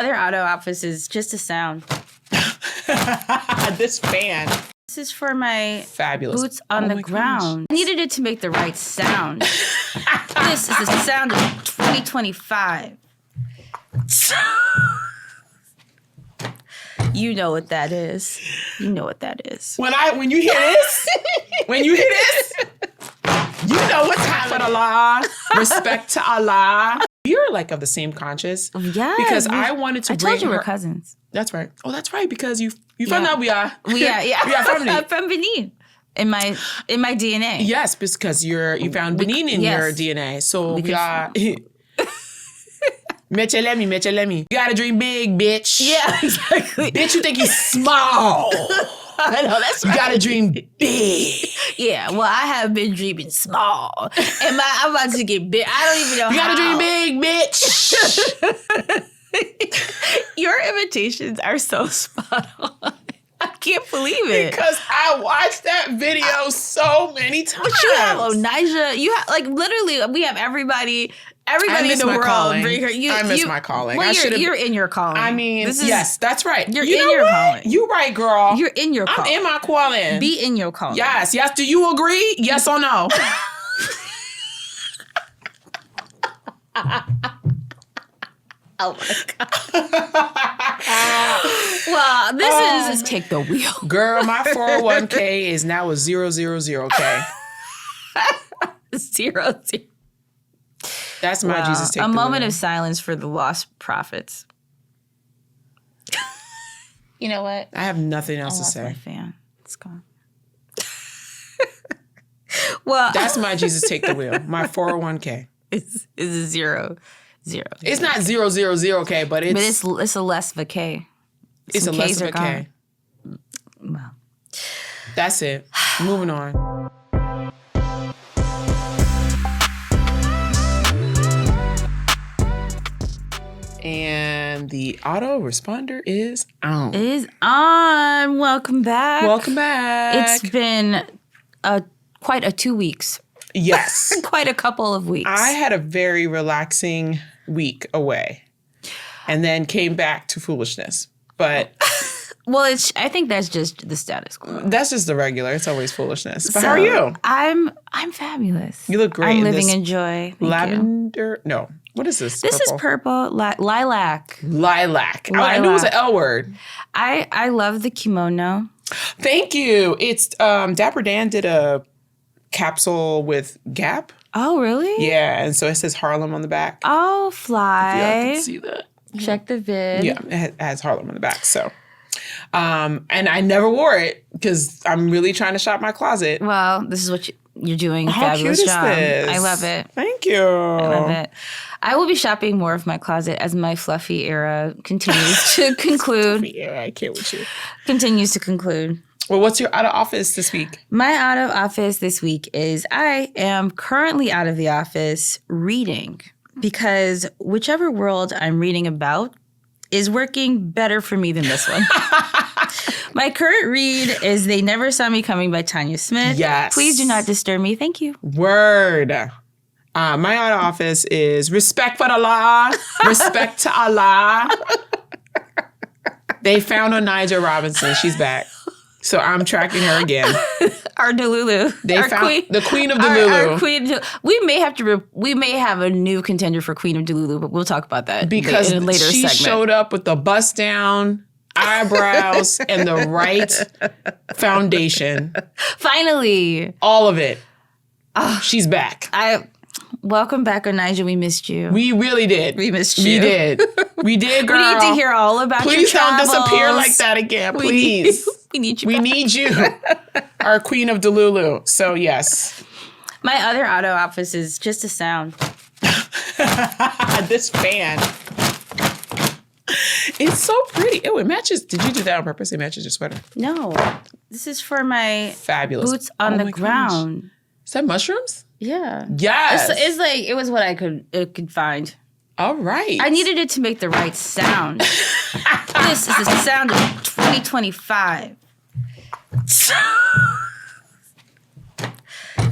other auto office is just a sound. This fan. This is for my Fabulous boots on the ground. I needed it to make the right sound. This is the sound of 2025. You know what that is. You know what that is. When you hear this, you know what's happening. Allah, respect to Allah. You're like of the same conscious. Yeah. Because I wanted to bring I told you her. we're cousins. That's right. Oh, that's right. Because you found out we are. We are family. I'm from Benin. In my DNA. Yes, because you found Benin in your DNA. So we are. Mechelemi. You gotta dream big, bitch. Yeah, exactly. Bitch, you think he's small. I know, that's right. You gotta dream big. Yeah, well, I have been dreaming small. And I'm about to get big. I don't even know You how. gotta dream big, bitch. Your imitations are so spot on. I can't believe it. Because I watched that video so many times. But you have Onaja. You have, like, literally, we have everybody in the world. Calling. Bring her. I miss my calling. Well, you're in your calling. I mean, yes, that's right. You're in your calling. You right, girl. You're in your calling. I'm in my calling. Be in your calling. Yes. Do you agree? Yes or no? Oh my God. Well, this is take the wheel. Girl, my 401k is now a 000K. 0. That's my Jesus take the wheel. A moment of silence for the lost prophets. You know what? I have nothing else to say. My fan. It's gone. Well, that's my Jesus take the wheel. My 401k is a 0. It's not 000K, but it's a less of a K. It's a less of a K. Well, that's it. Moving on. And the autoresponder is on. Welcome back. Welcome back. It's been quite a 2 weeks. Yes. Quite a couple of weeks. I had a very relaxing week away and then came back to foolishness. But well, I think that's just the status quo. That's just the regular. It's always foolishness. But how are you? I'm fabulous. You look great. I'm living in joy. Lavender? No. What is this? This is purple. Lilac. Lilac. I knew it was an L word. I love the kimono. Thank you. It's Dapper Dan did a capsule with Gap. Oh, really? Yeah, and so it says Harlem on the back. Oh, fly. If y'all can see that. Check the vid. Yeah, it has Harlem on the back. So, and I never wore it because I'm really trying to shop my closet. Well, this is what you're doing. How fabulous cute is job. this? I love it. Thank you. I love it. I will be shopping more of my closet as my fluffy era continues to conclude. Yeah, I can't with you. Continues to conclude. Well, what's your out of office this week? My out of office this week is I am currently out of the office reading because whichever world I'm reading about is working better for me than this one. My current read is They Never Saw Me Coming by Tanya Smith. Yes. Please do not disturb me. Thank you. Word. My out of office is Respect for Allah. Respect to Allah. They found Onaja Robinson. She's back. So I'm tracking her again. Our Delulu. They found the Queen of Delulu. Our Queen. We may have a new contender for Queen of Delulu, but we'll talk about that because in a later she segment. Showed up with the bust down, eyebrows, and the right foundation. Finally, all of it. She's back. Welcome back, Onaja. We missed you. We really did. We missed you. We did. We did, girl. We need to hear all about your travels. Please don't disappear like that again, please. We need you. We need you. Our Queen of Delulu. So, yes. My other auto office is just a sound. This fan. It's so pretty. Oh, it matches. Did you do that on purpose? It matches your sweater. No. This is for my fabulous boots on the ground. Gosh. Is that mushrooms? Yeah. Yes. It's like, it was what I could find. All right. I needed it to make the right sound. This is the sound of 2025.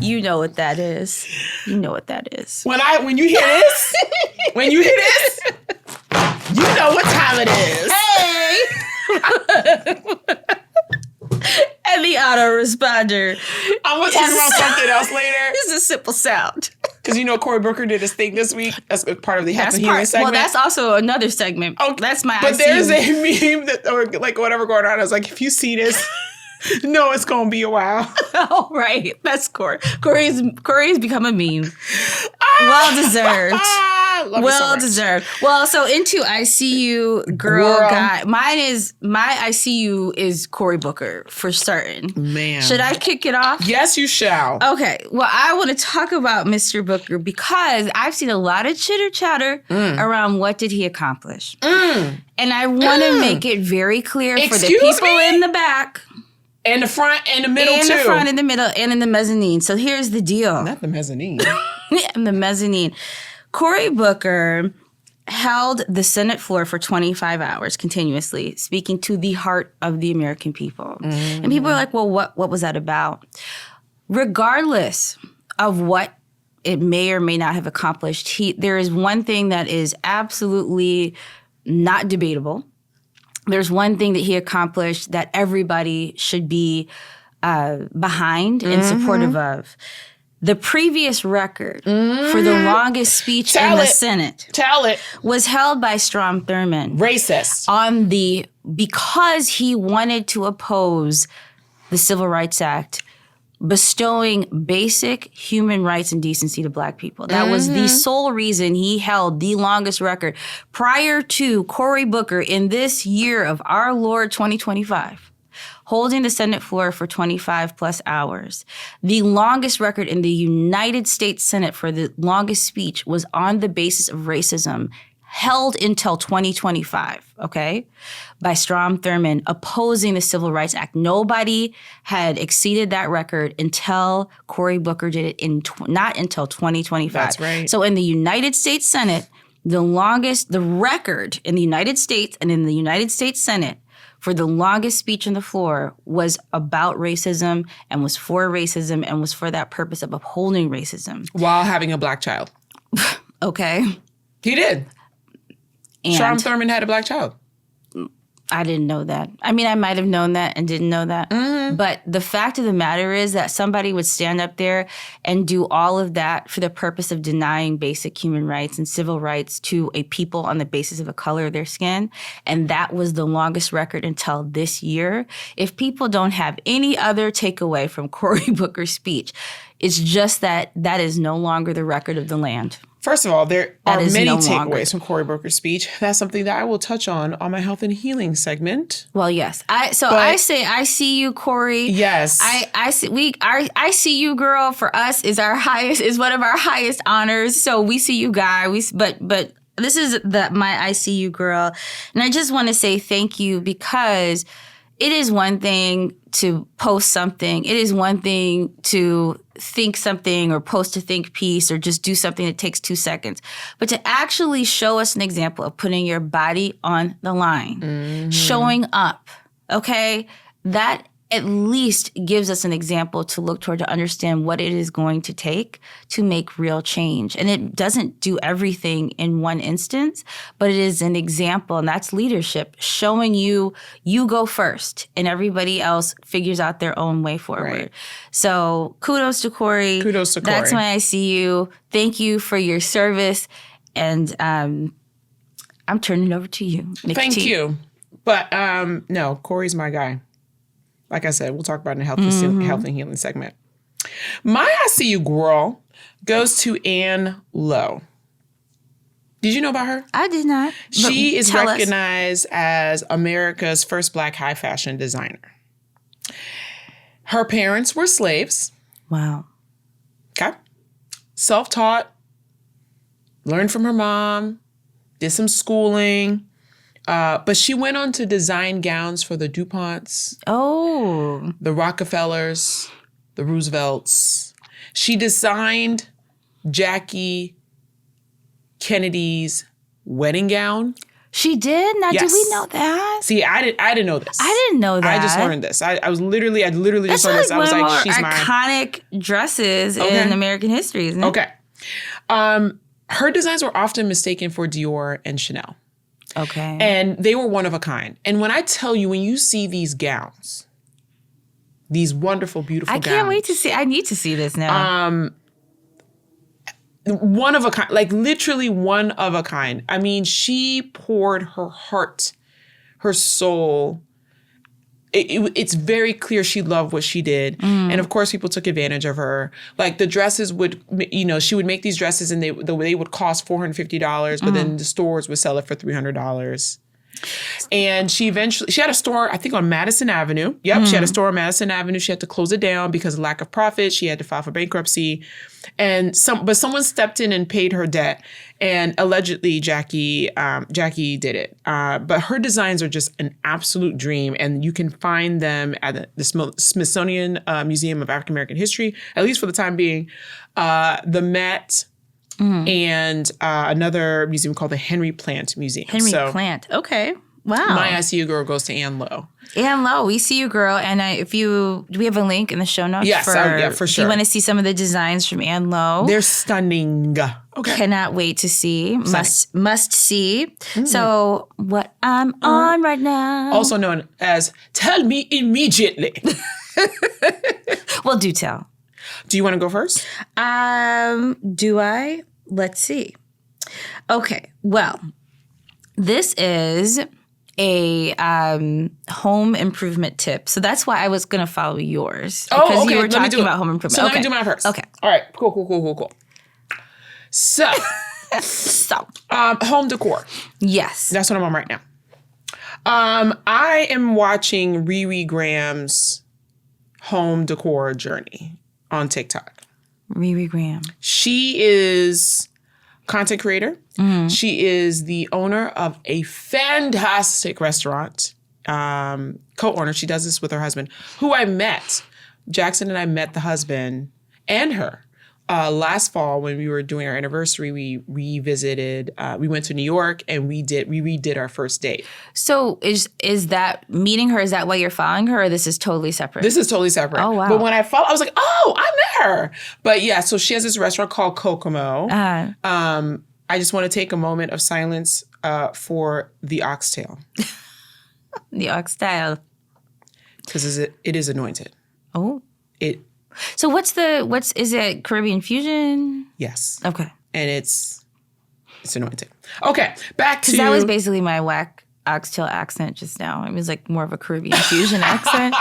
You know what that is. You know what that is. When you hear this, You know what time it is. Hey! And the autoresponder. I'm going to talk about something else later. It's a simple sound. Because you know Cory Booker did his thing this week. That's part of the Health and Healing segment. Well, that's also another segment. Oh, that's my But there's a meme that, or like whatever going on. I was like, if you see this, no, it's going to be a while. Oh, right. That's Cory. Cory's become a meme. Well deserved. Well deserved. Well, so into I See You girl guy. My I See You is Cory Booker for certain. Man. Should I kick it off? Yes, you shall. Okay. Well, I want to talk about Mr. Booker because I've seen a lot of chitter chatter around what did he accomplish. And I want to make it very clear for the people in the back. And the front and the middle, too. And the front and the middle and in the mezzanine. So here's the deal. Not the mezzanine. And the mezzanine. Cory Booker held the Senate floor for 25 hours continuously, speaking to the heart of the American people. And people are like, well, what was that about? Regardless of what it may or may not have accomplished, there is one thing that is absolutely not debatable. There's one thing that he accomplished that everybody should be behind and supportive of. The previous record for the longest speech in the Senate was held by Strom Thurmond. Racist. Because he wanted to oppose the Civil Rights Act, bestowing basic human rights and decency to Black people. That was the sole reason he held the longest record prior to Cory Booker in this year of our Lord 2025. Holding the Senate floor for 25 plus hours. The longest record in the United States Senate for the longest speech was on the basis of racism, held until 2025, okay, by Strom Thurmond opposing the Civil Rights Act. Nobody had exceeded that record until Cory Booker did it not until 2025. That's right. So in the United States Senate, the record in the United States and in the United States Senate for the longest speech on the floor was about racism and was for racism and was for that purpose of upholding racism. While having a Black child. Okay. He did. And Strom Thurmond had a Black child. I didn't know that. I mean, I might have known that and didn't know that. But the fact of the matter is that somebody would stand up there and do all of that for the purpose of denying basic human rights and civil rights to a people on the basis of the color of their skin. And that was the longest record until this year. If people don't have any other takeaway from Cory Booker's speech, it's just that is no longer the record of the land. First of all, there are many takeaways from Cory Booker's speech. That's something that I will touch on my Health and Healing segment. Well, yes. I say I see you, Cory. Yes. I see you, girl. For us is one of our highest honors. So we see you, guy. But this is my I see you, girl, and I just want to say thank you because it is one thing to post something. It is one thing to think something or post a think piece or just do something that takes 2 seconds. But to actually show us an example of putting your body on the line, showing up, okay, that at least gives us an example to look toward to understand what it is going to take to make real change. And it doesn't do everything in one instance, but it is an example, and that's leadership, showing you go first and everybody else figures out their own way forward. Right. So kudos to Cory. Kudos to Cory. That's why I see you. Thank you for your service. And I'm turning it over to you, Nikki. Thank you. But no, Cory's my guy. Like I said, we'll talk about it in the health and healing segment. My I See You girl goes to Ann Lowe. Did you know about her? I did not. She is recognized as America's first Black high fashion designer. Her parents were slaves. Wow. Okay. Self-taught, learned from her mom, did some schooling. But she went on to design gowns for the DuPonts, the Rockefellers, the Roosevelts. She designed Jackie Kennedy's wedding gown. She did? Now, yes. Did we know that? See, I didn't know this. I didn't know that. I just learned this. I literally just learned this. I was like, she's mine. Iconic dresses in American history, isn't it? Okay. Her designs were often mistaken for Dior and Chanel. Okay. And they were one of a kind. And when I tell you, when you see these gowns, these wonderful, beautiful gowns. I can't wait to see. I need to see this now. One of a kind, like literally one of a kind. I mean, she poured her heart, her soul. It's very clear she loved what she did. And of course, people took advantage of her. Like the dresses would, she would make these dresses and they would cost $450, but then the stores would sell it for $300. And she had a store, I think, on Madison Avenue. Yep, she had a store on Madison Avenue. She had to close it down because of lack of profit. She had to file for bankruptcy. But someone stepped in and paid her debt. And allegedly, Jackie did it. But her designs are just an absolute dream. And you can find them at the Smithsonian Museum of African American History, at least for the time being. The Met. And another museum called the Henry Plant Museum. Plant. Okay. Wow. My I See You Girl goes to Ann Lowe. Ann Lowe, we see you, girl. And do we have a link in the show notes? Yes, for sure. Do you want to see some of the designs from Ann Lowe? They're stunning. Okay. Cannot wait to see. Must see. So what I'm on right now. Also known as Tell Me Immediately. Well, do tell. Do you want to go first? Do I? Let's see. Okay. Well, this is a home improvement tip. So that's why I was going to follow yours. Because you were talking about home improvement. So let me do mine first. Okay. All right. Cool. So, home decor. Yes. That's what I'm on right now. I am watching Riri Graham's home decor journey on TikTok. Riri Graham. She is content creator. She is the owner of a fantastic restaurant, co-owner. She does this with her husband, who I met. Jackson and I met the husband and her last fall when we were doing our anniversary. We revisited. We went to New York and we redid our first date. So is that meeting her? Is that why you're following her, or this is totally separate? This is totally separate. Oh, wow. But when I followed, I was like, oh, I met her. But yeah, so she has this restaurant called Kokomo. I just want to take a moment of silence for the oxtail. The oxtail. Because it is anointed. Oh. So is it Caribbean fusion? Yes. Okay. And it's anointed. Okay, back to... Because that was basically my whack oxtail accent just now. It was like more of a Caribbean fusion accent.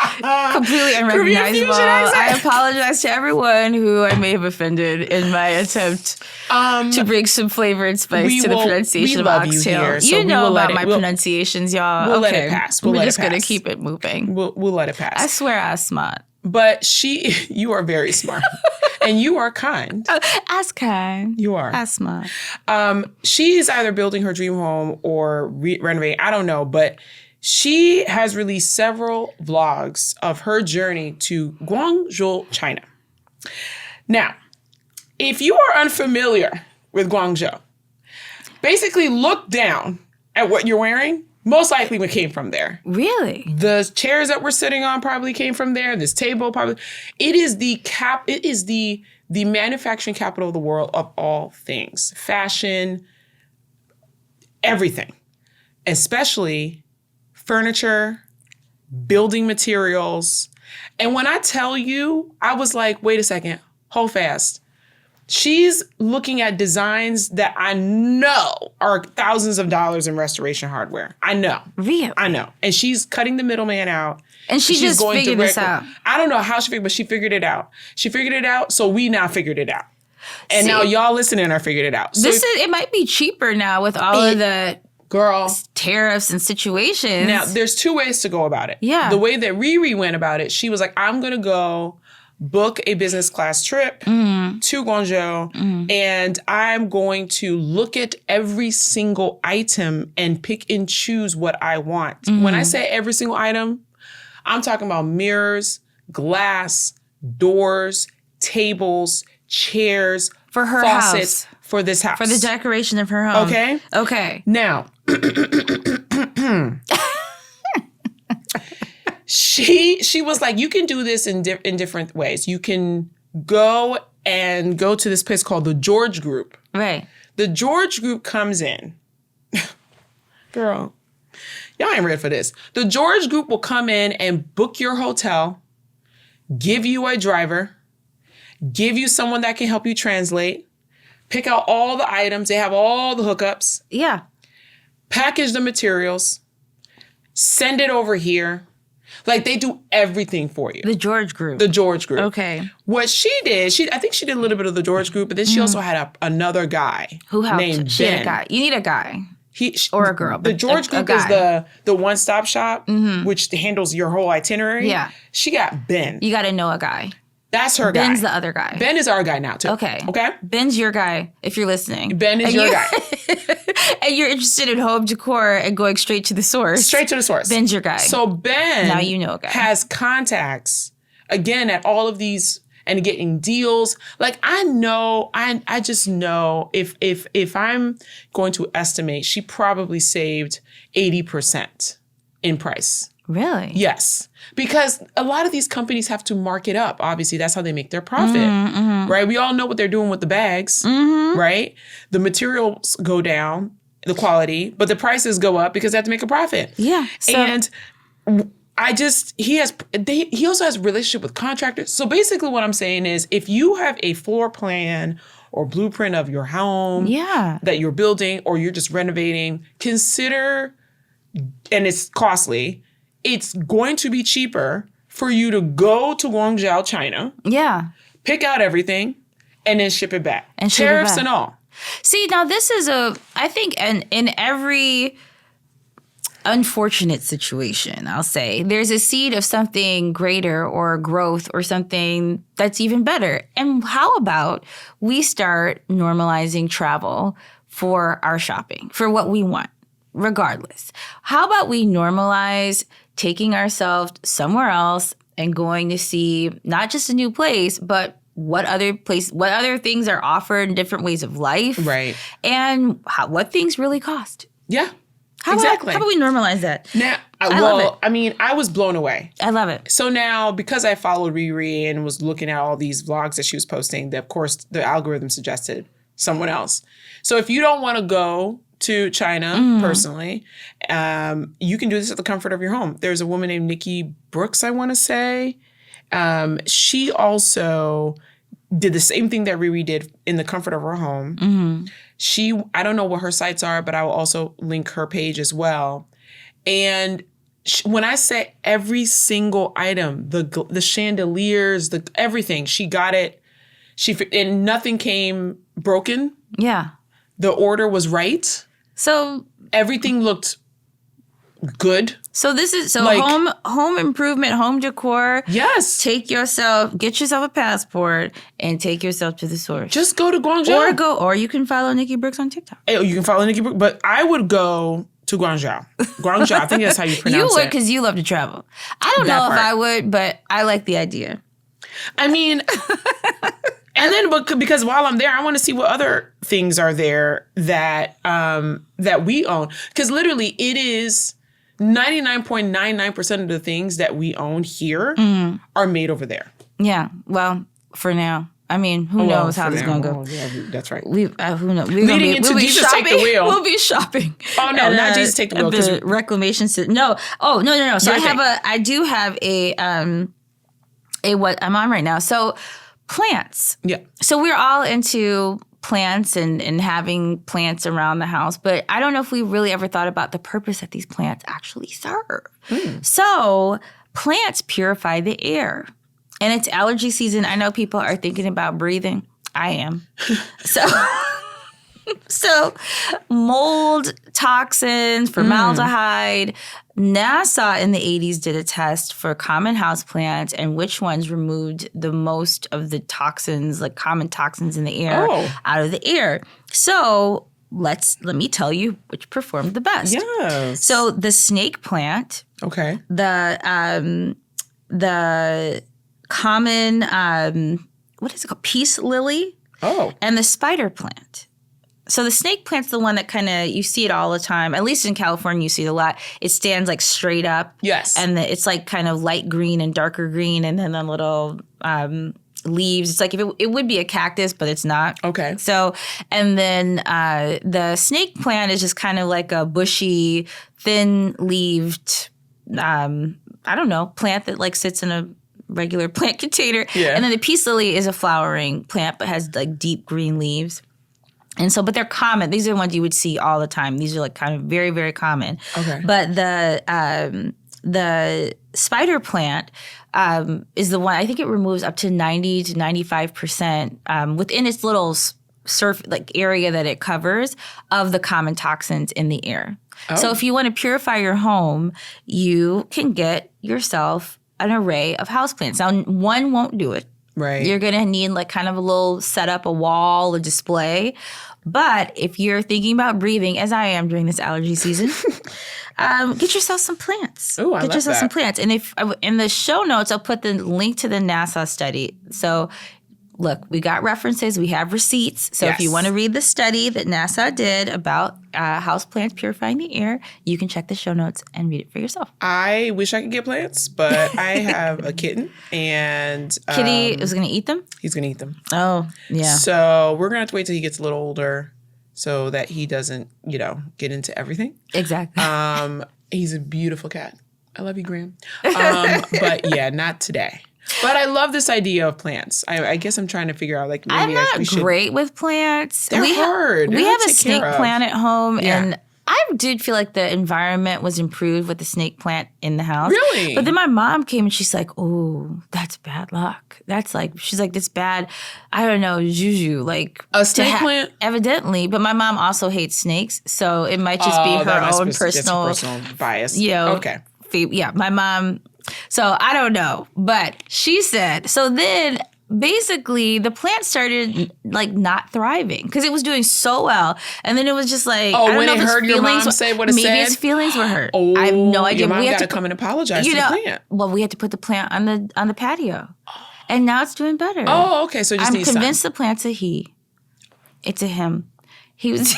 Completely unrecognizable. I apologize to everyone who I may have offended in my attempt to bring some flavor and spice to the pronunciation of oxtail. You know about my pronunciations, y'all. We'll let it pass. We're just going to keep it moving. We'll let it pass. I swear I'm smart. But you are very smart. And you are kind. As kind. You are. As smart. She is either building her dream home or renovating. I don't know. But she has released several vlogs of her journey to Guangzhou, China. Now, if you are unfamiliar with Guangzhou, basically look down at what you're wearing. Most likely it came from there. Really? The chairs that we're sitting on probably came from there. This table probably. It is the manufacturing capital of the world of all things. Fashion, everything. Especially furniture, building materials. And when I tell you, I was like, wait a second, hold fast. She's looking at designs that I know are thousands of dollars in restoration hardware. I know. Really? I know. And she's cutting the middleman out. And she's just figured this out. I don't know how she figured, but she figured it out. She figured it out, so we now figured it out. And now y'all listening are figured it out. So it might be cheaper now with all of the tariffs and situations. Now, there's two ways to go about it. Yeah. The way that Riri went about it, she was like, I'm going to go book a business class trip to Guangzhou, and I'm going to look at every single item and pick and choose what I want. When I say every single item, I'm talking about mirrors, glass, doors, tables, chairs, for her faucets, house. For this house. For the decoration of her home. Okay. Now, She was like, you can do this in different ways. You can go to this place called the George Group. Right. The George Group comes in. First Girl, y'all ain't ready for this. The George Group will come in and book your hotel, give you a driver, give you someone that can help you translate, pick out all the items. They have all the hookups. Yeah. Package the materials, send it over here. Like, they do everything for you. The George Group. The George Group. Okay. What she did, I think she did a little bit of the George Group, but then she also had another guy who helped. named She had Ben. a guy. You need a guy. Or a girl. The George Group is the one-stop shop, which handles your whole itinerary. Yeah. She got Ben. You got to know a guy. That's her guy. Ben's the other guy. Ben is our guy now, too. Okay. Okay? Ben's your guy, if you're listening. Ben is your guy. And you're interested in home decor and going straight to the source. Straight to the source. Ben's your guy. So Ben now you know a guy. Has contacts, again, at all of these and getting deals. Like, I know, I just know if I'm going to estimate, she probably saved 80% in price. Really? Yes. Because a lot of these companies have to mark it up. Obviously, that's how they make their profit, right? We all know what they're doing with the bags, right? The materials go down, the quality, but the prices go up because they have to make a profit. Yeah. So, and he also has a relationship with contractors. So basically what I'm saying is, if you have a floor plan or blueprint of your home that you're building or you're just renovating, consider, and it's costly, it's going to be cheaper for you to go to Guangzhou, China. Yeah. Pick out everything and then ship it back. And tariffs and all. See, now this is I think in every unfortunate situation, I'll say, there's a seed of something greater or growth or something that's even better. And how about we start normalizing travel for our shopping, for what we want, regardless? How about we normalize taking ourselves somewhere else and going to see not just a new place, but what other things are offered in different ways of life, right? And what things really cost. Yeah, how about we normalize that? Now, I love it. I mean, I was blown away. I love it. So now, because I followed Riri and was looking at all these vlogs that she was posting, of course, the algorithm suggested someone else. So if you don't want to go to China personally, you can do this at the comfort of your home. There's a woman named Nikki Brooks, I want to say. She also did the same thing that Riri did in the comfort of her home. I don't know what her sites are, but I will also link her page as well. And when I say every single item, the chandeliers, everything, she got it. And nothing came broken. Yeah. The order was right. So everything looked good. So this is home improvement, home decor. Yes. Get yourself a passport and take yourself to the source. Just go to Guangzhou. Or you can follow Nikki Brooks on TikTok. You can follow Nikki Brooks, but I would go to Guangzhou. Guangzhou, I think that's how you pronounce it. You would, because you love to travel. I don't know if I would, but I like the idea. I mean, and then because while I'm there, I want to see what other things are there that we own. Because literally, it is 99.99% of the things that we own here are made over there. Yeah. Well, for now. I mean, who knows how this is going to go. Yeah, that's right. Who knows? Leading into Jesus shopping. Take the Wheel. We'll be shopping. Oh, no, not Jesus Take the Wheel. The reclamation system. No. Oh, no. So I do have a what I'm on right now. So plants. Yeah. So we're all into plants and having plants around the house, but I don't know if we really ever thought about the purpose that these plants actually serve. So plants purify the air. And it's allergy season. I know people are thinking about breathing. I am. So mold, toxins, formaldehyde. NASA in the 80s did a test for common houseplants and which ones removed the most of the toxins, like common toxins in the air, out of the air. So let me tell you which performed the best. Yes. So the snake plant. Okay. The common, what is it called? Peace lily. Oh. And the spider plant. So the snake plant's the one that kind of, you see it all the time. At least in California, you see it a lot. It stands like straight up. Yes. And it's like kind of light green and darker green. And then the little leaves. It's like if it would be a cactus, but it's not. Okay. So, and then the snake plant is just kind of like a bushy, thin-leaved, I don't know, plant that like sits in a regular plant container. Yeah. And then the peace lily is a flowering plant, but has like deep green leaves. And so, but they're common. These are the ones you would see all the time. These are like kind of very, very common. Okay. But the spider plant is the one, I think it removes up to 90 to 95% within its little area that it covers of the common toxins in the air. Oh. So if you want to purify your home, you can get yourself an array of houseplants. Now, one won't do it. Right. You're going to need like kind of a little setup, a wall, a display. But if you're thinking about breathing, as I am during this allergy season, get yourself some plants. Ooh, I get love yourself that. some plants. And if in the show notes, I'll put the link to the NASA study. So look, we got references, we have receipts. So if you Yes. want to read the study that NASA did about houseplants purifying the air, you can check the show notes and read it for yourself. I wish I could get plants, but I have a kitten, and Kitty is going to eat them? he's going to eat them. Oh, yeah. So we're going to have to wait till he gets a little older so that he doesn't, get into everything. Exactly. He's a beautiful cat. I love you, Graham. But yeah, not today. But I love this idea of plants. I guess I'm trying to figure out, like, maybe I'm not we should. great with plants. They're hard. We They're have hard a to take snake care of. plant at home, Yeah. and I did feel like the environment was improved with the snake plant in the house. Really? But then my mom came and she's like, "Oh, that's bad luck. That's like," she's like, "This bad, I don't know, juju." Like A snake plant? evidently. But my mom also hates snakes, so it might just be that her must own be just personal, personal bias. Okay. Yeah, my mom. So I don't know, but she said, so then basically the plant started like not thriving because it was doing so well. And then it was just like, I don't when know it if its heard your feelings mom say what it maybe said? its feelings were hurt. Oh, I have no idea. Your mom We had got to to come and apologize to the plant. well, we had to put the plant on the patio. And now it's doing better. Oh, okay. So it just I'm needs convinced time. the plant's a he. It's a him. He was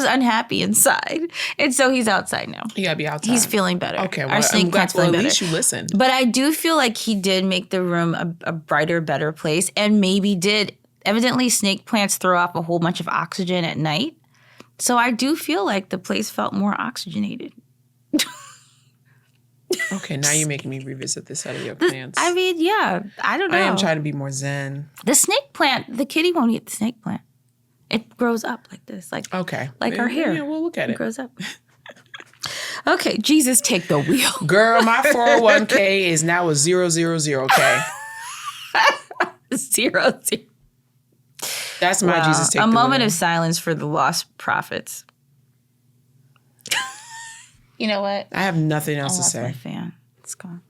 unhappy inside. And so he's outside now. You got to be outside. He's feeling better. Okay. Well, Our snake plant's well, feeling at better. least you listened. But I do feel like he did make the room a brighter, better place, and maybe did. Evidently, snake plants throw off a whole bunch of oxygen at night. So I do feel like the place felt more oxygenated. Okay, now you're making me revisit this out of your plants. I mean, yeah, I don't know. I am trying to be more zen. The snake plant, the kitty won't eat the snake plant. It grows up like this, like our hair. Yeah, we'll look at It it. grows up. Okay, Jesus, take the wheel. Girl, my 401k is now a 000k. 0. That's my Jesus take A the moment wheel. of silence for the lost prophets. You know what? I have nothing else to Lost my say. fan. It's gone.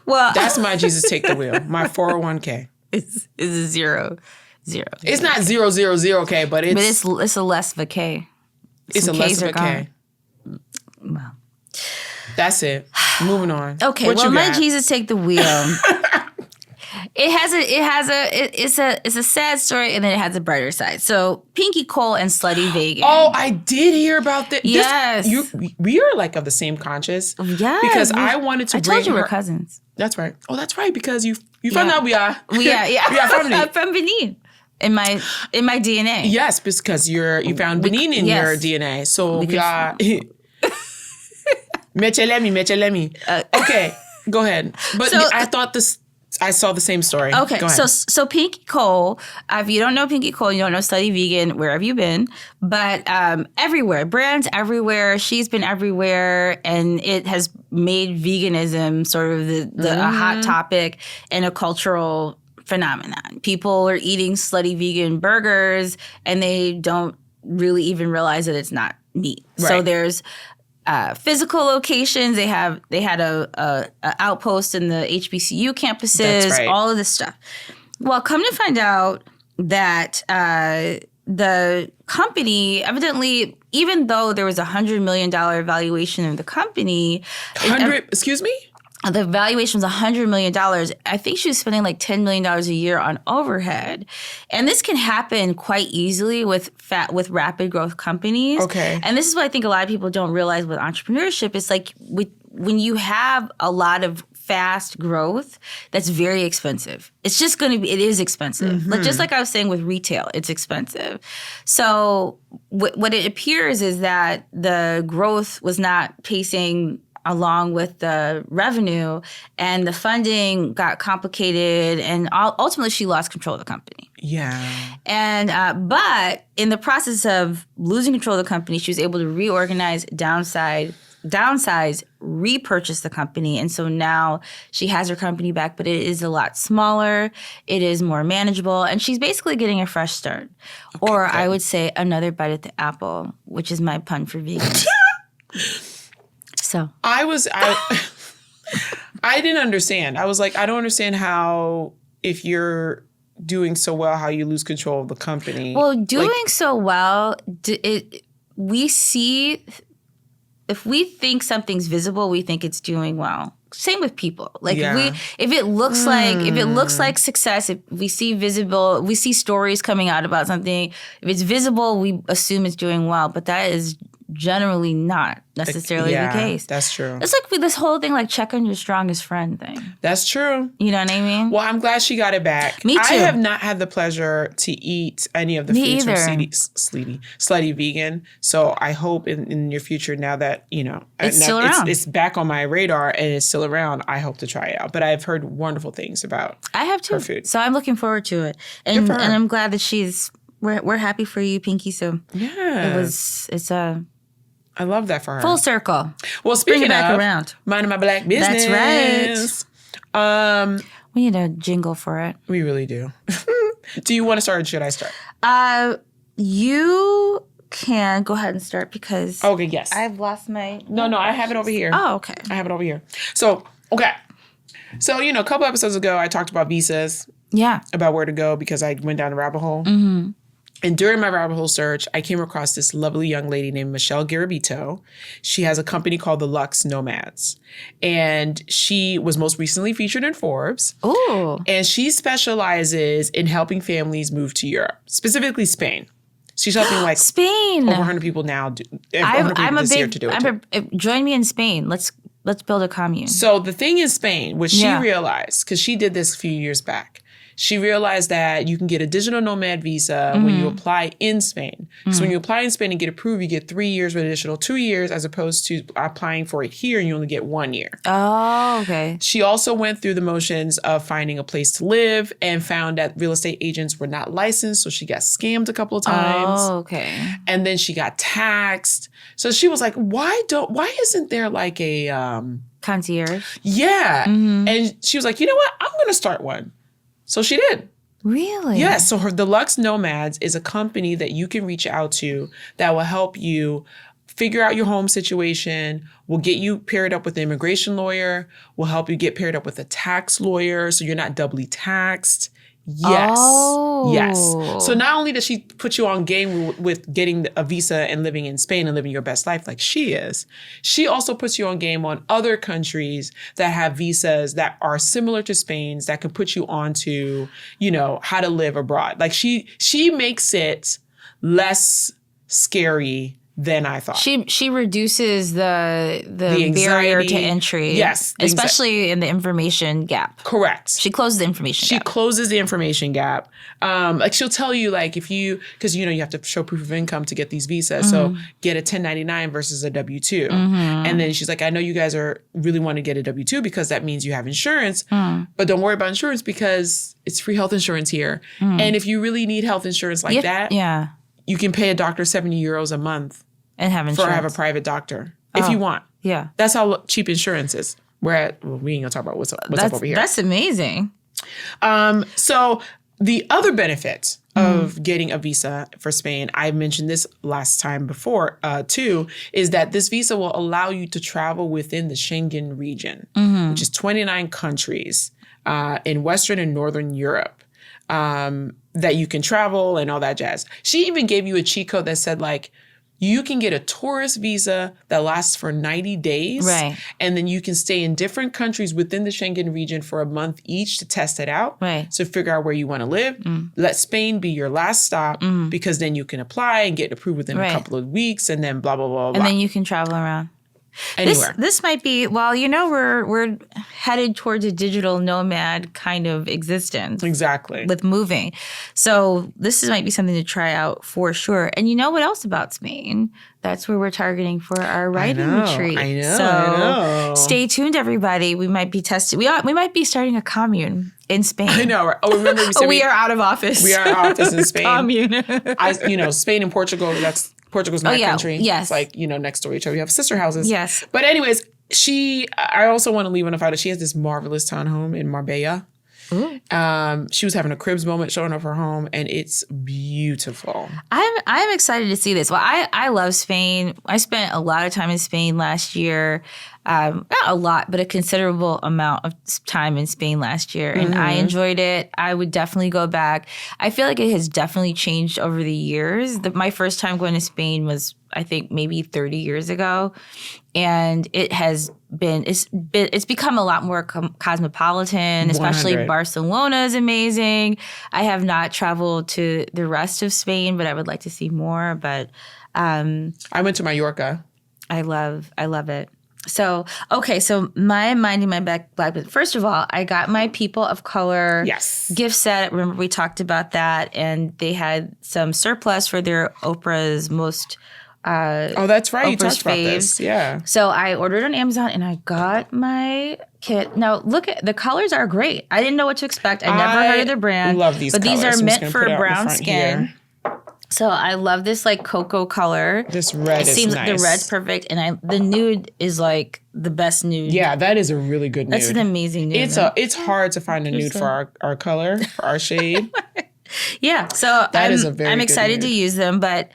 Well, That's my Jesus take the wheel. My 401k. it's a 0. It's not 000k, but it's But it's a less of a K. it's a Some less Ks of are a K. Well. That's it. Moving on. Okay, What well, you my got? Jesus take the wheel. It's a sad story, and then it has a brighter side. So Pinky Cole and Slutty Vegan. Oh, I did hear about this. Yes. We are like of the same conscious. yeah, Because I wanted to I bring told you her. we're cousins. That's right. Oh, that's right. Because you found out we are. Yeah. we are family. I'm from Benin. In my DNA. Yes, because you found Benin in your yes. DNA. So we could- are. Mechelemi. Okay, go ahead. But So- I thought I saw the same story. Okay, Go ahead. so Pinky Cole, if you don't know Pinky Cole, you don't know Study Vegan, where have you been? But everywhere, brands everywhere, she's been everywhere, and it has made veganism sort of a hot topic and a cultural phenomenon. People are eating slutty vegan burgers, and they don't really even realize that it's not meat. So Right. there's physical locations. They had a outpost in the HBCU campuses. That's right. All of this stuff. Well, come to find out that the company, evidently, even though there was $100 million valuation of the company, 100. Excuse me. the valuation was $100 million. I think she was spending like $10 million a year on overhead. And this can happen quite easily with rapid growth companies. Okay. And this is what I think a lot of people don't realize with entrepreneurship. It's like when you have a lot of fast growth that's very expensive. It's just going to be, it is expensive. Like, just like I was saying with retail, it's expensive. So what it appears is that the growth was not pacing along with the revenue, and the funding got complicated, and ultimately she lost control of the company. Yeah. And but in the process of losing control of the company, she was able to reorganize, downsize, repurchase the company. And so now she has her company back, but it is a lot smaller. It is more manageable. And she's basically getting a fresh start. Okay, or I would say another bite at the apple, which is my pun for vegan. So I didn't understand. I was like, I don't understand how, if you're doing so well, how you lose control of the company. Well, doing so well, we see, if we think something's visible, we think it's doing well. Same with people. Like if it looks like success, if we see stories coming out about something, if it's visible, we assume it's doing well. But that is generally not necessarily the case. That's true. It's like with this whole thing, like check on your strongest friend thing. That's true. You know what I mean? Well, I'm glad she got it back. Me too. I have not had the pleasure to eat any of the foods from Slutty Vegan. So I hope in the near future, now that, it's still around. It's back on my radar and it's still around, I hope to try it out. But I've heard wonderful things about I have too. her food. So I'm looking forward to it. And I'm glad that we're happy for you, Pinky. So yeah, I love that for her. Full circle. Well, speaking Bring it back of around. Minding my black business. That's right. We need a jingle for it. We really do. Do you want to start or should I start? You can go ahead and start because okay, yes. I've lost my... No, I have it over here. Oh, okay. I have it over here. So, okay. So, a couple episodes ago, I talked about visas. Yeah. About where to go because I went down a rabbit hole. Mm-hmm. And during my rabbit hole search, I came across this lovely young lady named Michelle Garabito. She has a company called the Luxe Nomads. And she was most recently featured in Forbes. Ooh. And she specializes in helping families move to Europe, specifically Spain. She's helping like Spain. Over 100 people now. I'm a big, to do it. Join me in Spain. Let's build a commune. So the thing in Spain, which she realized, because she did this a few years back, she realized that you can get a digital nomad visa when you apply in Spain. So when you apply in Spain and get approved, you get 3 years with an additional 2 years as opposed to applying for it here and you only get 1 year. Oh, okay. She also went through the motions of finding a place to live and found that real estate agents were not licensed. So she got scammed a couple of times. Oh, okay. And then she got taxed. So she was like, why isn't there like a... concierge? Yeah. And she was like, you know what? I'm going to start one. So she did. Really? Yeah. So the Luxe Nomads is a company that you can reach out to that will help you figure out your home situation, will get you paired up with an immigration lawyer, will help you get paired up with a tax lawyer so you're not doubly taxed. Yes. Oh. Yes. So not only does she put you on game with getting a visa and living in Spain and living your best life like she is, she also puts you on game on other countries that have visas that are similar to Spain's that can put you onto, how to live abroad. Like she makes it less scary than I thought. She reduces the barrier to entry. Yes. Especially in the information gap. Correct. She closes the information gap. She closes the information gap. Like she'll tell you like because you have to show proof of income to get these visas. So get a 1099 versus a W-2. And then she's like, I know you guys really want to get a W-2 because that means you have insurance, but don't worry about insurance because it's free health insurance here. And if you really need health insurance like that, you can pay a doctor 70 euros a month and have insurance. Have a private doctor if you want. Yeah. That's how cheap insurance is. We ain't gonna talk about what's up over here. That's amazing. So the other benefit of getting a visa for Spain, I mentioned this last time before too, is that this visa will allow you to travel within the Schengen region, which is 29 countries in Western and Northern Europe. That you can travel and all that jazz. She even gave you a cheat code that said like, you can get a tourist visa that lasts for 90 days. Right. And then you can stay in different countries within the Schengen region for a month each to test it out. Right. So figure out where you want to live. Let Spain be your last stop because then you can apply and get approved within a couple of weeks and then blah, blah, blah, blah. And then you can travel around. Anywhere. This might be, well, we're headed towards a digital nomad kind of existence. Exactly. With moving. So might be something to try out for sure. And you know what else about Spain? That's where we're targeting for our writing retreat. I know. So stay tuned, everybody. We might be testing. We might be starting a commune in Spain. I know. Right? Oh, remember we said we are out of office. We are out of office in Spain. Commune. Spain and Portugal. Portugal's my country. Yes. It's next door to each other. We have sister houses. Yes. But anyways, I also want to leave on a fact that she has this marvelous townhome in Marbella. Ooh. She was having a cribs moment showing off her home, and it's beautiful. I'm excited to see this. Well, I love Spain. I spent a lot of time in Spain last year. Not a lot, but a considerable amount of time in Spain last year. And I enjoyed it. I would definitely go back. I feel like it has definitely changed over the years. My first time going to Spain was, I think, maybe 30 years ago. And it's become a lot more cosmopolitan, especially 100. Barcelona is amazing. I have not traveled to the rest of Spain, but I would like to see more. But I went to Mallorca. I love it. So, okay, so my minding my black. First of all, I got my People of Color gift set. Remember we talked about that, and they had some surplus for their Oprah's most. That's right. Oprah's you talked about faves. this. Yeah. So I ordered on Amazon, and I got my kit. Now look at the colors are great. I didn't know what to expect. I never heard of their brand. Love these, but colors. These are I'm meant for brown skin. Here. So I love this cocoa color. This red is seems nice. like the red's perfect, and the nude is the best nude. Yeah, that is a really good nude. That's an amazing nude. It's hard to find a nude for our color, for our shade. Yeah, so I'm excited to use them. But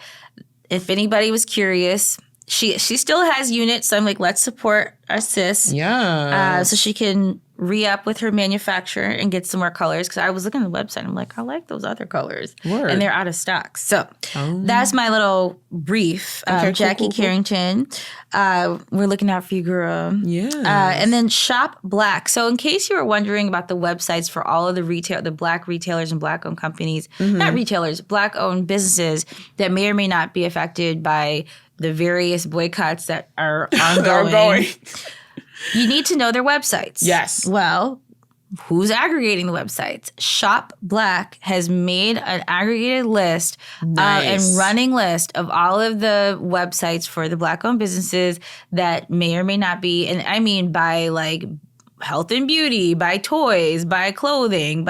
if anybody was curious, she still has units. So I'm like, let's support our sis. Yeah. So she can re-up with her manufacturer and get some more colors. Because I was looking at the website. I'm like, I like those other colors. Word. And they're out of stock. So that's my little brief. Jackie cool. Carrington. We're looking out for you, girl. Yeah. And then Shop Black. So in case you were wondering about the websites for all of the Black retailers and Black-owned companies, not retailers, Black-owned businesses that may or may not be affected by the various boycotts that are ongoing. You need to know their websites. Yes. Well, who's aggregating the websites? Shop Black has made an aggregated list and running list of all of the websites for the Black-owned businesses that may or may not be, and I mean by health and beauty, by toys, by clothing,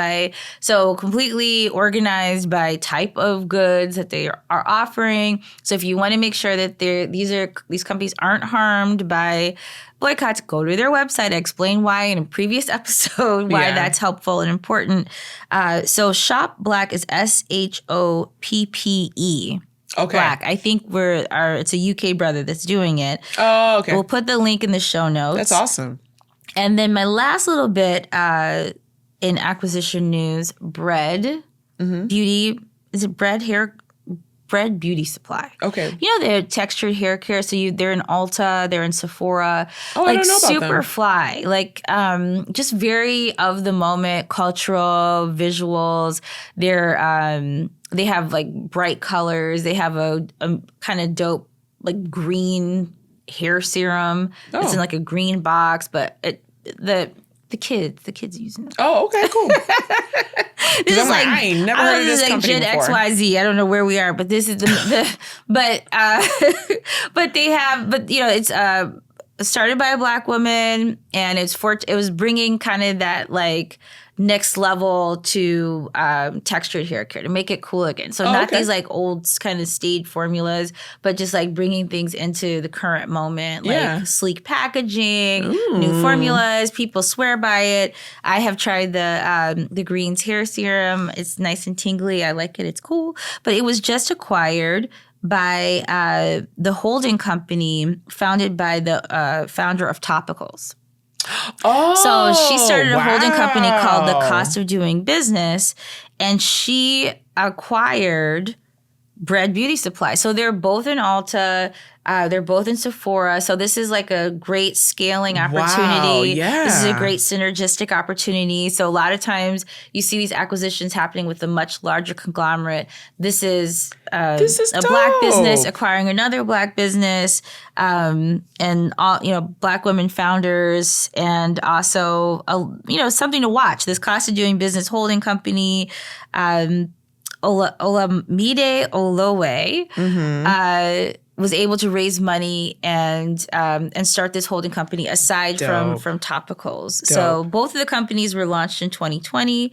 so completely organized by type of goods that they are offering. So if you want to make sure that these companies aren't harmed by boycotts, go to their website. I explained why in a previous episode, why that's helpful and important. So Shop Black is SHOPPE. Okay. Black. I think it's a UK brother that's doing it. Oh, okay. We'll put the link in the show notes. That's awesome. And then my last little bit in acquisition news, Bread Beauty. Is it Bread Beauty Supply? Okay. They're textured hair care. So they're in Ulta, they're in Sephora. Oh, I don't know about super them. fly. Just very of the moment, cultural visuals. They have bright colors. They have a kind of dope green hair serum. Oh. It's in a green box, but the kids using it. Oh, okay, cool. This is I ain't never heard of this company Gen before. XYZ. I don't know where we are, but this is but they have, it's started by a Black woman, and it was bringing kind of that next level to textured hair care to make it cool again. So not these old kind of staged formulas, but just bringing things into the current moment, sleek packaging, new formulas. People swear by it. I have tried the Greens hair serum. It's nice and tingly. I like it. It's cool. But it was just acquired by the holding company founded by the founder of Topicals. Oh, so she started a holding company called The Cost of Doing Business, and she acquired Bread Beauty Supply. So they're both in Ulta. They're both in Sephora. So this is like a great scaling opportunity. Wow, yeah. This is a great synergistic opportunity. So a lot of times you see these acquisitions happening with a much larger conglomerate. This is a dope. Black business acquiring another Black business, and all, Black women founders, and also something to watch. This cost of doing business holding company. Olamide Lowe was able to raise money and start this holding company aside from topicals. Dope. So both of the companies were launched in 2020,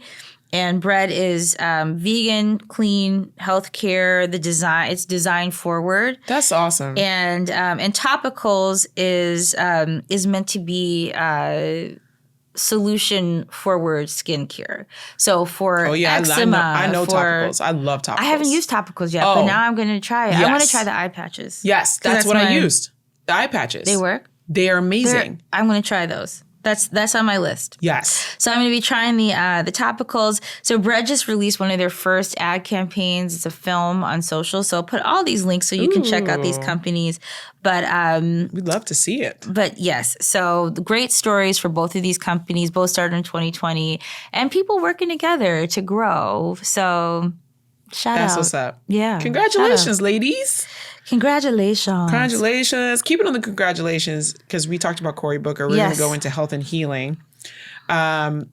and Bread is vegan, clean, healthcare. It's design forward. That's awesome. And topicals is meant to be solution forward skincare. So for eczema, I know topicals. I love topicals. I haven't used topicals yet, but now I'm going to try it. Yes. I want to try the eye patches. Yes, that's what I used. The eye patches. They work? They are amazing. I'm going to try those. That's on my list. Yes. So I'm going to be trying the topicals. So Bread just released one of their first ad campaigns. It's a film on social. So I'll put all these links so you can check out these companies. But we'd love to see it. But yes, so the great stories for both of these companies. Both started in 2020, and people working together to grow. So shout out. That's what's up. Yeah. Congratulations, ladies. Congratulations. Congratulations. Keep it on the congratulations, because we talked about Cory Booker. We're going to go into health and healing. The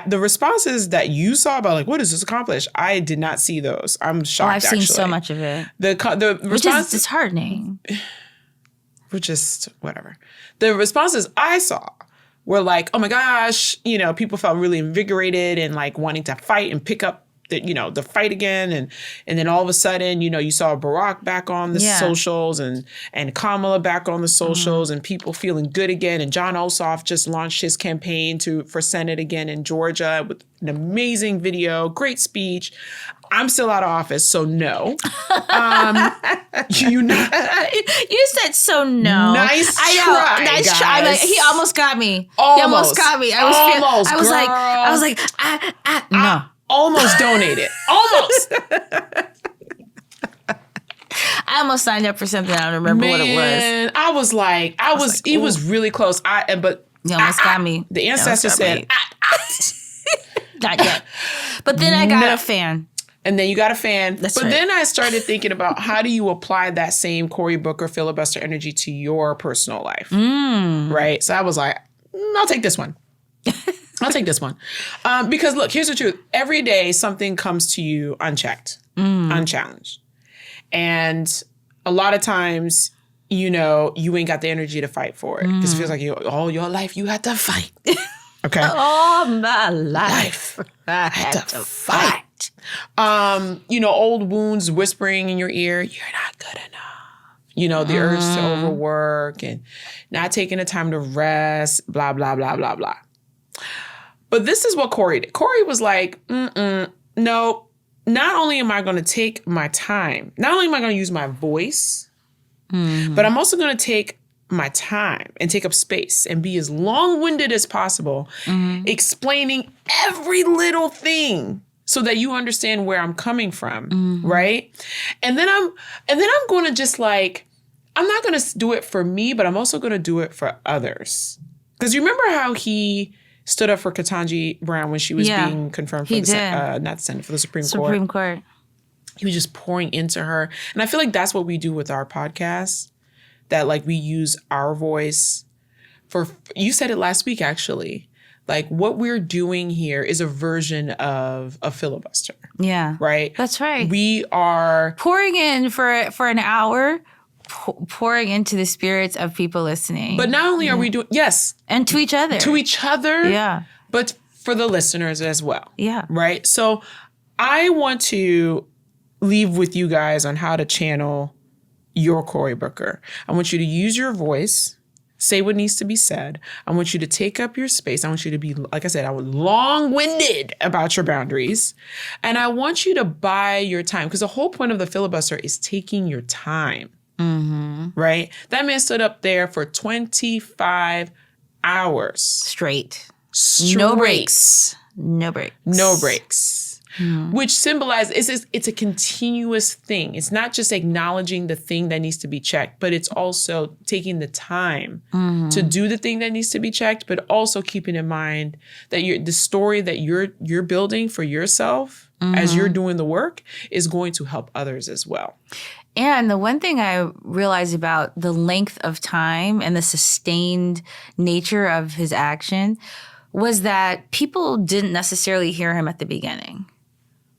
responses that you saw about like, what does this accomplish? I did not see those. I'm shocked. I've seen so much of it. The which is disheartening. We're just whatever. The responses I saw were like, oh my gosh, people felt really invigorated and like wanting to fight and pick up the fight again, and then all of a sudden, you saw Barack back on the socials and Kamala back on the socials, and people feeling good again. And John Ossoff just launched his campaign for Senate again in Georgia with an amazing video, great speech. I'm still out of office, so no. You said so no. Nice I know. try, Nice guys. try. Like, he almost got me. Almost. He almost got me. I was like, no. Almost donated. Almost. I almost signed up for something. I don't remember what it was. I was like, it was really close. But you almost got me. The ancestor said, not yet. But then I got a fan. And then you got a fan. That's but right. Then I started thinking about how do you apply that same Cory Booker filibuster energy to your personal life? Right? So I was like, I'll take this one. I'll take this one. Because look, here's the truth. Every day something comes to you unchecked, unchallenged. And a lot of times, you ain't got the energy to fight for it. Because it feels like all your life you had to fight. Okay? All my life I had to fight. Old wounds whispering in your ear, you're not good enough. The urge to overwork and not taking the time to rest, blah, blah, blah, blah, blah. But this is what Cory did. Cory was like, no, not only am I going to take my time, not only am I going to use my voice, but I'm also going to take my time and take up space and be as long-winded as possible, explaining every little thing so that you understand where I'm coming from, right? And then I'm going to just like, I'm not going to do it for me, but I'm also going to do it for others. Because you remember how he stood up for Ketanji Brown when she was being confirmed for not the Senate, for the Supreme Court. He was just pouring into her. And I feel like that's what we do with our podcast, that like we use our voice for, you said it last week, actually. Like what we're doing here is a version of a filibuster. Yeah. Right? That's right. We are pouring in for an hour, pouring into the spirits of people listening. But not only are we doing, yes. And to each other. To each other. Yeah. But for the listeners as well. Yeah. Right? So I want to leave with you guys on how to channel your Cory Booker. I want you to use your voice, say what needs to be said. I want you to take up your space. I want you to be, like I said, long-winded about your boundaries. And I want you to buy your time, because the whole point of the filibuster is taking your time. Right? That man stood up there for 25 hours. Straight. No breaks. No breaks. No breaks. which symbolizes it's a continuous thing. It's not just acknowledging the thing that needs to be checked, but it's also taking the time to do the thing that needs to be checked, but also keeping in mind that the story that you're building for yourself as you're doing the work is going to help others as well. And the one thing I realized about the length of time and the sustained nature of his action was that people didn't necessarily hear him at the beginning.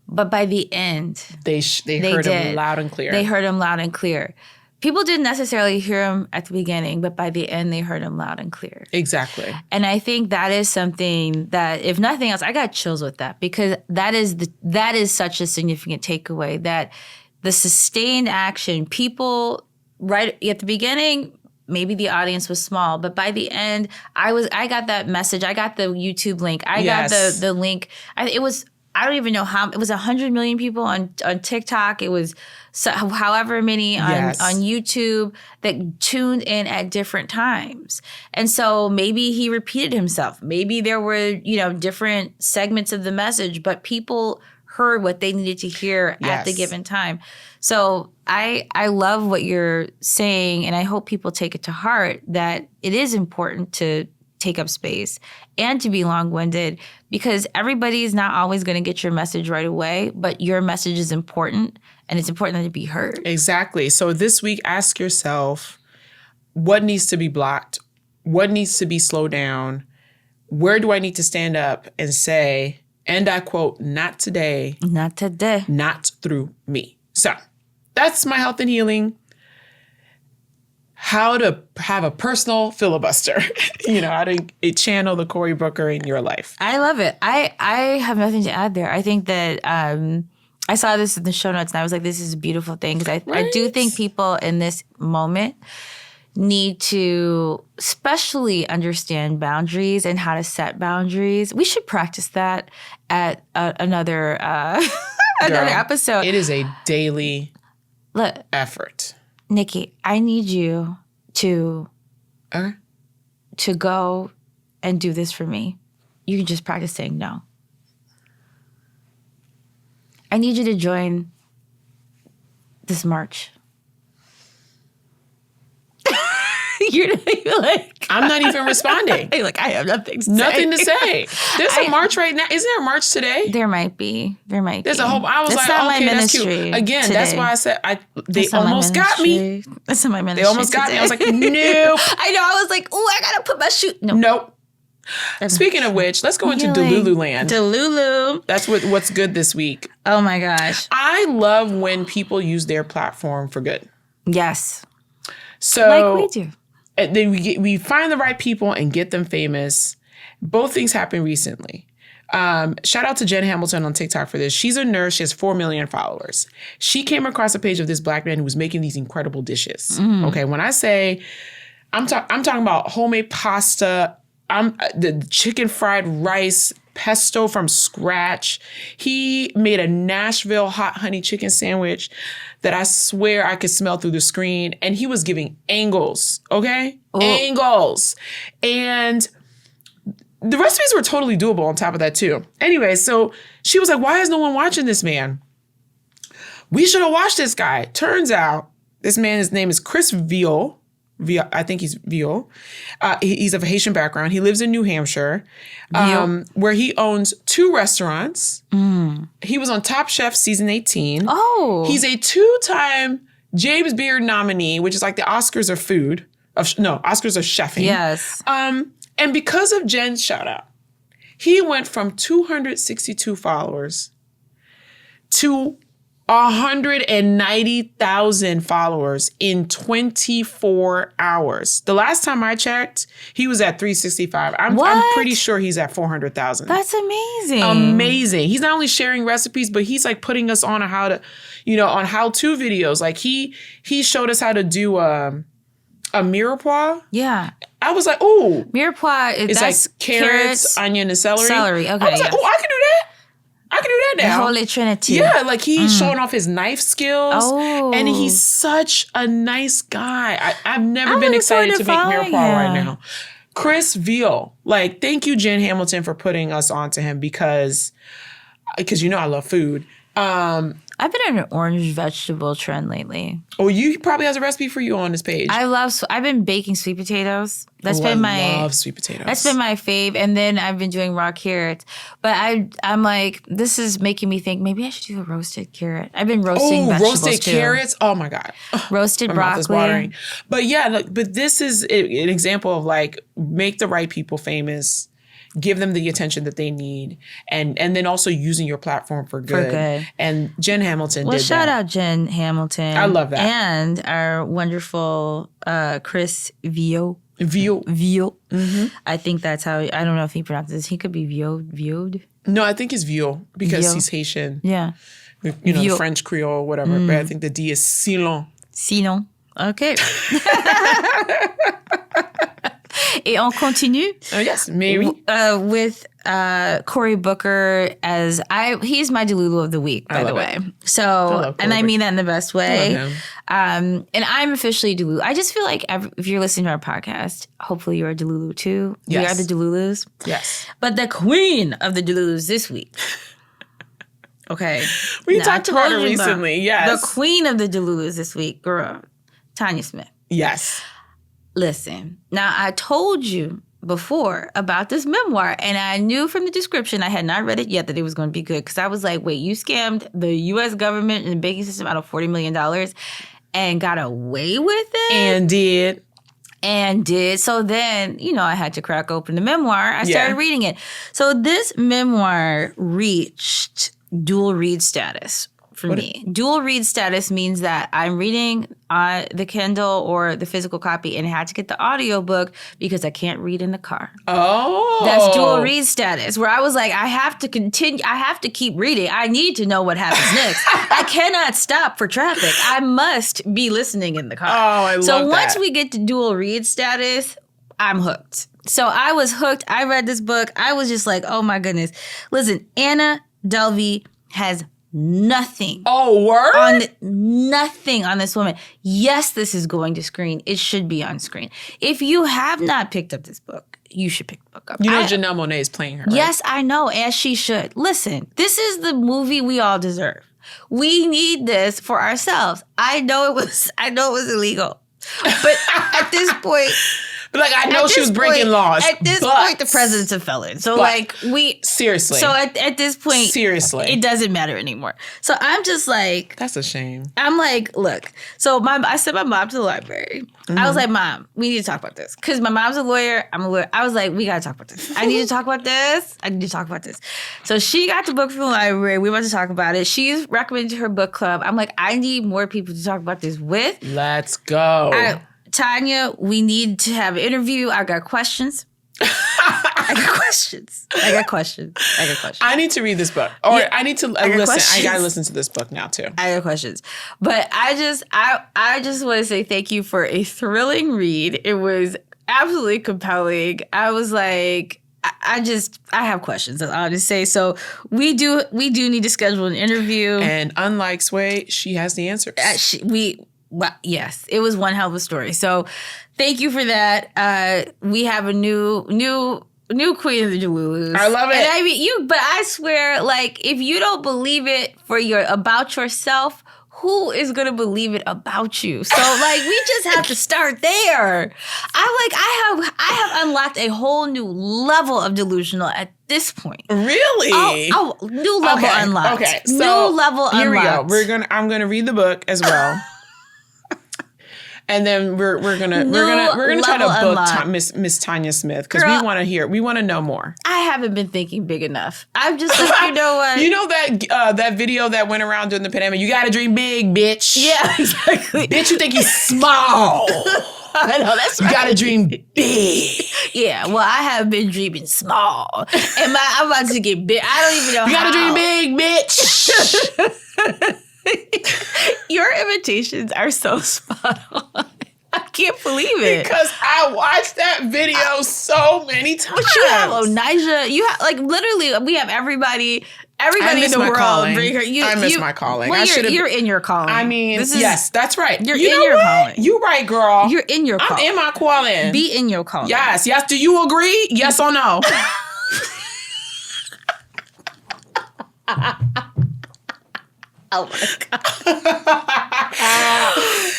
But by the end, they heard him loud and clear. They heard him loud and clear. People didn't necessarily hear him at the beginning, but by the end, they heard him loud and clear. Exactly. And I think that is something that, if nothing else, I got chills with that, because that is such a significant takeaway, that the sustained action, people right at the beginning, maybe the audience was small, but by the end, I got that message. I got the YouTube link. I got the link. I don't even know how, it was 100 million people on TikTok. It was however many on YouTube that tuned in at different times. And so maybe he repeated himself. Maybe there were, different segments of the message, but people heard what they needed to hear at the given time. So I love what you're saying, and I hope people take it to heart that it is important to take up space and to be long-winded, because everybody is not always going to get your message right away, but your message is important, and it's important that it be heard. Exactly. So this week, ask yourself, what needs to be blocked? What needs to be slowed down? Where do I need to stand up and say, and I quote, not today. Not today. Not through me. So that's my health and healing. How to have a personal filibuster. How to channel the Cory Booker in your life. I love it. I have nothing to add there. I think that I saw this in the show notes and I was like, this is a beautiful thing. Because I do think people in this moment need to especially understand boundaries and how to set boundaries. We should practice that at another episode. It is a daily effort. Nikki, I need you to go and do this for me. You can just practice saying no. I need you to join this march. You're like, I'm not even responding. Like, I have nothing to say. There's a march right now. Isn't there a march today? There might be. There's a whole. I was like, okay, that's cute. Again, today. That's why I said they almost got me. That's not my ministry. They almost got me. I was like, nope. I know. I was like, oh, I gotta put my shoe. Nope. Speaking of which, let's go into Delulu land. Delulu. That's what's good this week. Oh my gosh. I love when people use their platform for good. Yes. So like we do. Then we find the right people and get them famous. Both things happened recently. Shout out to Jen Hamilton on TikTok for this. She's a nurse. She has 4 million followers. She came across a page of this Black man who was making these incredible dishes. Okay, when I say, I'm talking about homemade pasta, the chicken fried rice, pesto from scratch. He made a Nashville hot honey chicken sandwich that I swear I could smell through the screen. And he was giving angles, okay? Oh. Angles. And the recipes were totally doable on top of that too. Anyway, so she was like, why is no one watching this man? We should have watched this guy. Turns out this man, his name is Chris Viaud. I think he's Viaud. He's of a Haitian background. He lives in New Hampshire, where he owns 2 restaurants. He was on Top Chef season 18. Oh. He's a 2-time James Beard nominee, which is like the Oscars of food. Oscars of chefing. Yes. And because of Jen's shout out, he went from 262 followers to 190,000 followers in 24 hours. The last time I checked, he was at 365. I'm pretty sure he's at 400,000. That's amazing. Amazing. He's not only sharing recipes, but he's like putting us on on how-to videos. Like he showed us how to do a mirepoix. Yeah. I was like, ooh. Mirepoix, it's like carrots, onion, and celery. Okay. I was like, oh, I can do that. I can do that now. The Holy Trinity. Yeah, like he's showing off his knife skills. Oh. And he's such a nice guy. I've never been excited to make mirepoix right now. Chris Viaud. Like, thank you, Jen Hamilton, for putting us on to him, because because you know I love food. I've been on an orange vegetable trend lately. Oh, you probably has a recipe for you on this page. I've been baking sweet potatoes. I love sweet potatoes. That's been my fave. And then I've been doing raw carrots. But I'm like, this is making me think maybe I should do a roasted carrot. I've been roasting vegetables roasted too. carrots. Oh my God. Roasted My broccoli. mouth is watering. But yeah, look, but this is an example of like, make the right people famous. Give them the attention that they need, and then also using your platform for good. And Jen Hamilton did that. Shout out Jen Hamilton. I love that. And our wonderful Chris Viaud. Viaud. Mm-hmm. I think that's how, I don't know if he pronounces this. He could be Viaud. No, I think it's Viaud because Viaud. he's Haitian. Yeah. You know, the French Creole, whatever. But I think the D is Silon. Sinon. OK. Et on continue. Oh, yes, Mary. With Cory Booker as he's my Delulu of the week, by the way. So, and I mean that in the best way. And I'm officially Delulu. I just feel like if you're listening to our podcast, hopefully you're a Delulu too. Yes. We are the Delulus. Yes. But the queen of the Delulus this week. Okay. We talked about her recently. Yes. The queen of the Delulus this week, girl, Tanya Smith. Yes. Listen, now I told you before about this memoir, and I knew from the description, I had not read it yet, that it was going to be good, because I was like, wait, you scammed the U.S. government and the banking system out of $40 million and got away with it? And did. So then, I had to crack open the memoir. I started reading it. So this memoir reached dual read status. For me. Dual read status means that I'm reading the Kindle or the physical copy and had to get the audiobook because I can't read in the car. Oh. That's dual read status, where I was like, I have to continue. I have to keep reading. I need to know what happens next. I cannot stop for traffic. I must be listening in the car. Oh, I love that. So once we get to dual read status, I'm hooked. So I was hooked. I read this book. I was just like, oh my goodness. Listen, Anna Delvey has nothing. Oh, word? Nothing on this woman. Yes, this is going to screen. It should be on screen. If you have not picked up this book, you should pick the book up. You know Janelle Monáe is playing her, right? Yes, I know, as she should. Listen, this is the movie we all deserve. We need this for ourselves. I know it was illegal. But at this point... But like, I know she was breaking laws. At this point, the president's a felon. So seriously. So at this point, seriously, it doesn't matter anymore. So I'm just like, that's a shame. I'm like, look. So I sent my mom to the library. Mm-hmm. I was like, Mom, we need to talk about this, because my mom's a lawyer. I'm a lawyer. I was like, we gotta talk about this. I need to talk about this. I need to talk about this. So she got the book from the library. We went to talk about it. She's recommended her book club. I'm like, I need more people to talk about this with. Let's go. Tanya, we need to have an interview. I got questions. I got questions. I need to read this book. Or I need to listen. I got to listen to this book now too. I got questions. But I just want to say thank you for a thrilling read. It was absolutely compelling. I was like, I have questions, I'll just say. So we do need to schedule an interview. And unlike Sway, she has the answers. Well, yes, it was one hell of a story. So thank you for that. We have a new queen of the Delulus. I love it. And I mean, but I swear, like, if you don't believe it about yourself, who is going to believe it about you? So like, we just have to start there. I have unlocked a whole new level of delusional at this point. Really? Oh, new level unlocked. Okay. So new level here unlocked. we go. I'm gonna read the book as well. And then we're gonna try to book Miss Tanya Smith, because we want to know more. I haven't been thinking big enough. I'm just like, you know what? You know that video that went around during the pandemic? You gotta dream big, bitch. Yeah, exactly. Bitch, you think he's small. I know, that's right. You gotta dream big. Yeah, well, I have been dreaming small. And I'm about to get big. I don't even know You gotta dream big, bitch. Your imitations are so spot on. I can't believe it. Because I watched that video so many times. But you have Onija. You have, like, literally, we have everybody in the world. Calling. I miss my calling. Well, you're in your calling. I mean, yes, that's right. You're in your calling. You're right, girl. You're in your calling. I'm in my calling. Be in your calling. Yes. Do you agree? Yes or no? Oh my God.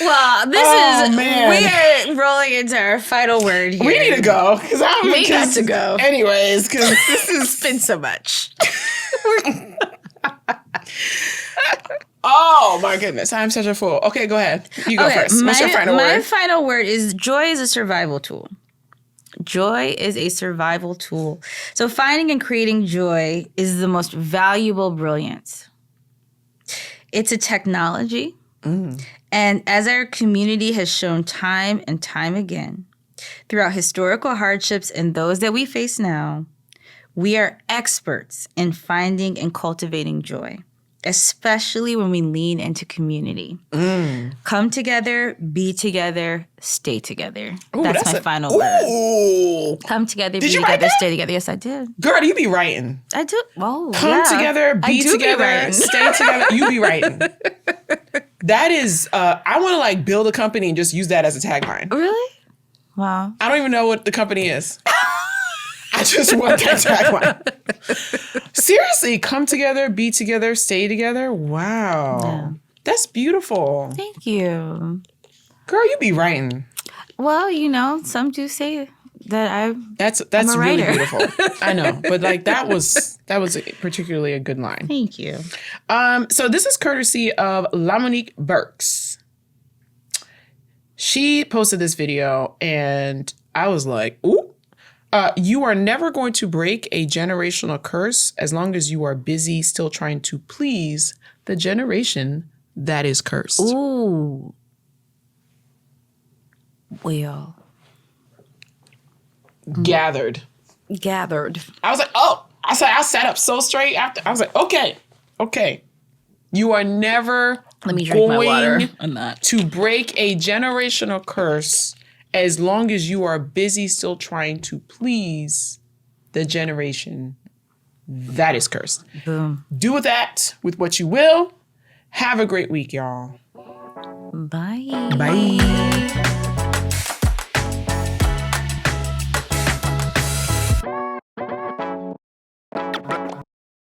Well, we are rolling into our final word here. We need to go. We got to go. Anyways, because this has been so much. Oh my goodness, I'm such a fool. Okay, go ahead. You go first. What's your final word? My final word is joy is a survival tool. Joy is a survival tool. So finding and creating joy is the most valuable brilliance. It's a technology. And as our community has shown time and time again, throughout historical hardships and those that we face now, we are experts in finding and cultivating joy, especially when we lean into community. Come together, be together, stay together. Ooh, that's my final word. Come together, be together, stay together. Yes, I did. Girl, you be writing. I do. Oh, Come together, be together, stay together. You be writing. That is, I want to like build a company and just use that as a tagline. Really? Wow. I don't even know what the company is. I just want that tagline. Seriously, come together, be together, stay together. Wow. Yeah. That's beautiful. Thank you. Girl, you be writing. Well, you know, some do say that That's really beautiful. I know. But like that was particularly a good line. Thank you. So this is courtesy of LaMonique Burks. She posted this video and I was like, ooh. You are never going to break a generational curse as long as you are busy still trying to please the generation that is cursed. Ooh. Well. Gathered. I was like, oh. I sat up so straight after. I was like, okay. You are never going to break a generational curse as long as you are busy still trying to please the generation that is cursed. Boom. Do with that with what you will. Have a great week, y'all. Bye. Bye.